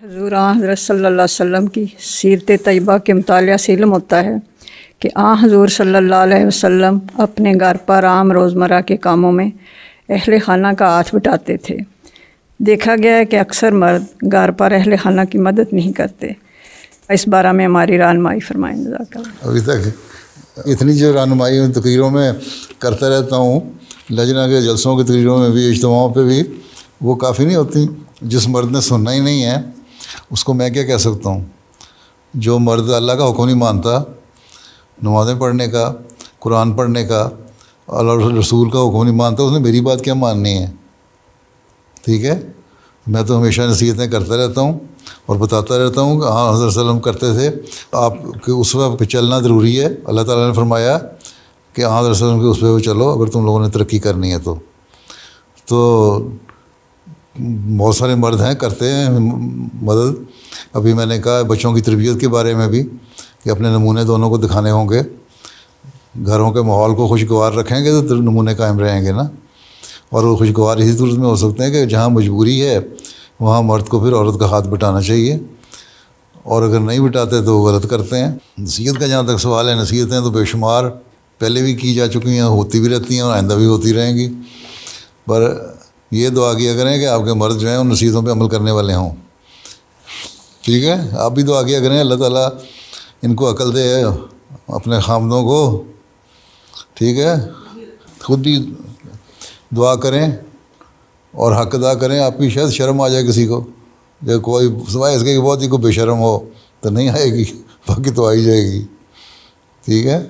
حضور حضرت صلی اللہ علیہ وسلم کی سیرت طیبہ کے مطالعہ سے علم ہوتا ہے کہ حضور صلی اللہ علیہ وسلم اپنے گھر پر عام روزمرہ کے کاموں میں اہل خانہ کا ہاتھ بٹاتے تھے۔ دیکھا گیا ہے کہ اکثر مرد گھر پر اہل خانہ کی مدد نہیں کرتے۔ اس بارے میں ہماری رہنمائی فرمائیں جزاک اللہ۔ ابھی تک اتنی جو رہنمائی ان تقریروں میں کرتا رہتا ہوں، لجنہ کے جلسوں کی تقریروں میں بھی، اجتماعوں پہ بھی، وہ کافی نہیں ہوتی۔ جس مرد نے سننا ہی نہیں ہے اس کو میں کیا کہہ سکتا ہوں؟ جو مرد اللہ کا حکم نہیں مانتا، نمازیں پڑھنے کا، قرآن پڑھنے کا، اللہ رسول کا حکم نہیں مانتا، اس نے میری بات کیا ماننی ہے؟ ٹھیک ہے، میں تو ہمیشہ نصیحتیں کرتا رہتا ہوں اور بتاتا رہتا ہوں کہ حضرت صلی اللہ علیہ وسلم کرتے تھے، آپ کے اسوہ پہ چلنا ضروری ہے۔ اللہ تعالیٰ نے فرمایا کہ حضرت صلی اللہ علیہ وسلم کے اسوہ پہ چلو اگر تم لوگوں نے ترقی کرنی ہے تو بہت سارے مرد ہیں کرتے ہیں مدد۔ ابھی میں نے کہا بچوں کی تربیت کے بارے میں بھی کہ اپنے نمونے دونوں کو دکھانے ہوں گے، گھروں کے ماحول کو خوشگوار رکھیں گے تو نمونے قائم رہیں گے نا۔ اور وہ خوشگوار اسی صورت میں ہو سکتے ہیں کہ جہاں مجبوری ہے وہاں مرد کو پھر عورت کا ہاتھ بٹانا چاہیے، اور اگر نہیں بٹاتے تو وہ غلط کرتے ہیں۔ نصیحت کا جہاں تک سوال ہے، نصیحتیں تو بے شمار پہلے بھی کی جا چکی ہیں، ہوتی بھی رہتی ہیں اور آئندہ بھی ہوتی رہیں گی، پر یہ دعا کیا کریں کہ آپ کے مرد جو ہیں ان نصیحتوں پہ عمل کرنے والے ہوں۔ ٹھیک ہے، آپ بھی دعا کیا کریں اللہ تعالیٰ ان کو عقل دے اپنے خامدوں کو۔ ٹھیک ہے، خود بھی دعا کریں اور حق ادا کریں۔ آپ کی شاید شرم آ جائے کسی کو، جب کوئی سوائے اس کے کہ بہت ہی کوئی بے شرم ہو تو نہیں آئے گی، باقی تو آ ہی جائے گی۔ ٹھیک ہے۔